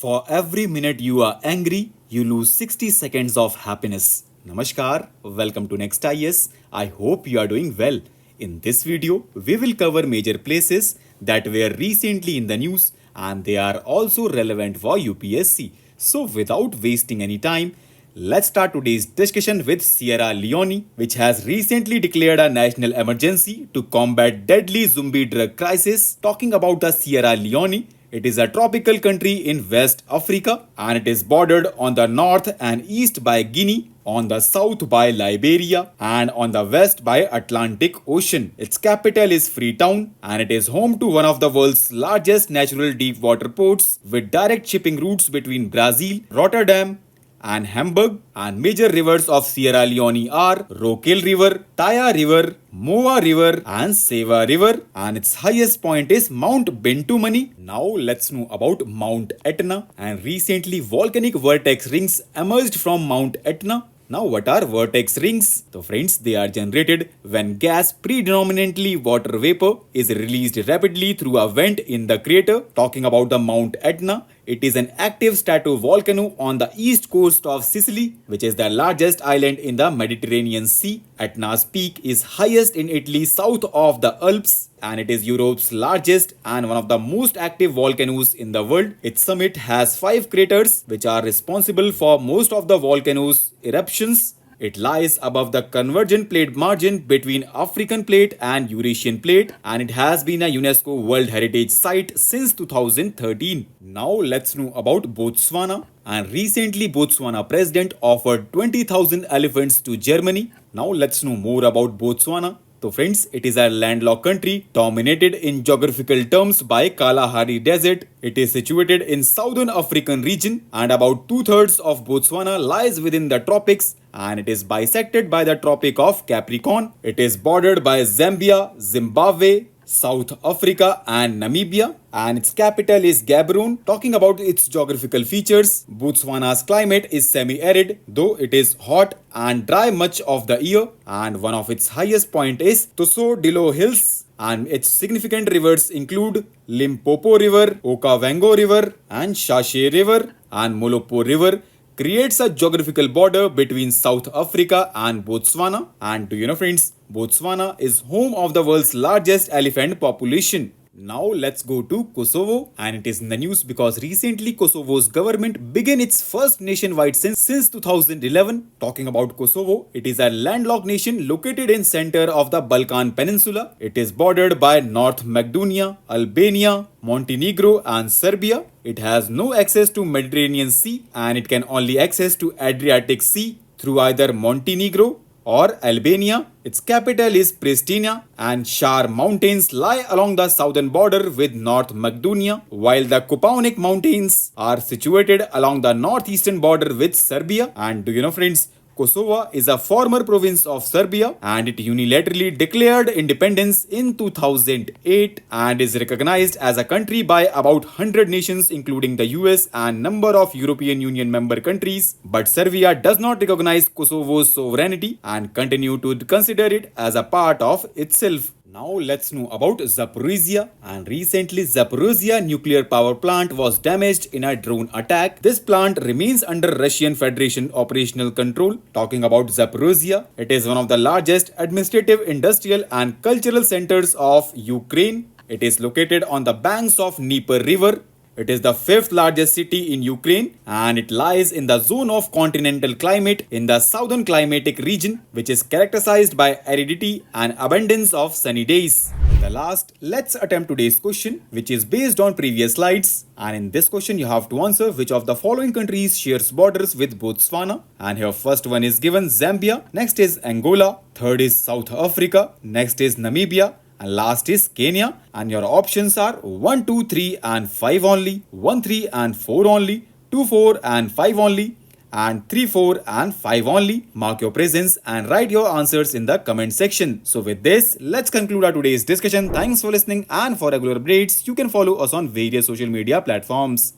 For every minute you are angry, you lose 60 seconds of happiness. Namaskar, welcome to Next IS. I hope you are doing well. In this video, we will cover major places that were recently in the news and they are also relevant for UPSC. So without wasting any time, let's start today's discussion with Sierra Leone, which has recently declared a national emergency to combat deadly zombie drug crisis. Talking about the Sierra Leone, it is a tropical country in West Africa and it is bordered on the north and east by Guinea, on the south by Liberia, and on the west by Atlantic Ocean. Its capital is Freetown and it is home to one of the world's largest natural deep water ports with direct shipping routes between Brazil, Rotterdam, and Hamburg. And major rivers of Sierra Leone are Rokel River, Taya River, Moa River and Seva River, and its highest point is Mount Bentumani. Now let's know about Mount Etna, and recently volcanic vortex rings emerged from Mount Etna. Now what are vortex rings? So friends, they are generated when gas, predominantly water vapor, is released rapidly through a vent in the crater. Talking about the Mount Etna, it is an active stratovolcano on the east coast of Sicily, which is the largest island in the Mediterranean Sea. Etna's peak is highest in Italy south of the Alps, and it is Europe's largest and one of the most active volcanoes in the world. Its summit has 5 craters which are responsible for most of the volcano's eruptions. It lies above the convergent plate margin between African plate and Eurasian plate, and it has been a UNESCO World Heritage Site since 2013. Now let's know about Botswana. And recently Botswana President offered 20,000 elephants to Germany. Now let's know more about Botswana. So friends, it is a landlocked country dominated in geographical terms by Kalahari Desert. It is situated in southern African region and about 2/3 of Botswana lies within the tropics and it is bisected by the Tropic of Capricorn. It is bordered by Zambia, Zimbabwe, South Africa and Namibia, and its capital is Gaborone. Talking about its geographical features, Botswana's climate is semi-arid, though it is hot and dry much of the year, and one of its highest point is Tosodilo Hills, and its significant rivers include Limpopo River, Okavango River and Shashe River, and Molopo River creates a geographical border between South Africa and Botswana. And do you know friends, Botswana is home of the world's largest elephant population. Now let's go to Kosovo, and it is in the news because recently Kosovo's government began its first nationwide census since 2011. Talking about Kosovo, it is a landlocked nation located in center of the Balkan Peninsula. It is bordered by North Macedonia, Albania, Montenegro and Serbia. It has no access to Mediterranean Sea and it can only access to Adriatic Sea through either Montenegro or Albania. Its capital is Pristina, and Shar Mountains lie along the southern border with North Macedonia, while the Kopaonik Mountains are situated along the northeastern border with Serbia. And do you know friends, Kosovo is a former province of Serbia and it unilaterally declared independence in 2008 and is recognized as a country by about 100 nations including the US and number of European Union member countries. But Serbia does not recognize Kosovo's sovereignty and continue to consider it as a part of itself. Now let's know about Zaporizhzhia, and recently Zaporizhzhia nuclear power plant was damaged in a drone attack. This plant remains under Russian Federation operational control. Talking about Zaporizhzhia, it is one of the largest administrative, industrial and cultural centers of Ukraine. It is located on the banks of Dnieper River. It is the 5th largest city in Ukraine and it lies in the zone of continental climate in the southern climatic region, which is characterized by aridity and abundance of sunny days. The last, let's attempt today's question, which is based on previous slides. And in this question, you have to answer which of the following countries shares borders with Botswana. And here first one is given Zambia, next is Angola, third is South Africa, next is Namibia, and last is Kenya. And your options are 1, 2, 3 and 5 only, 1, 3 and 4 only, 2, 4 and 5 only, and 3, 4 and 5 only. Mark your presence and write your answers in the comment section. So with this, let's conclude our today's discussion. Thanks for listening, and for regular updates, you can follow us on various social media platforms.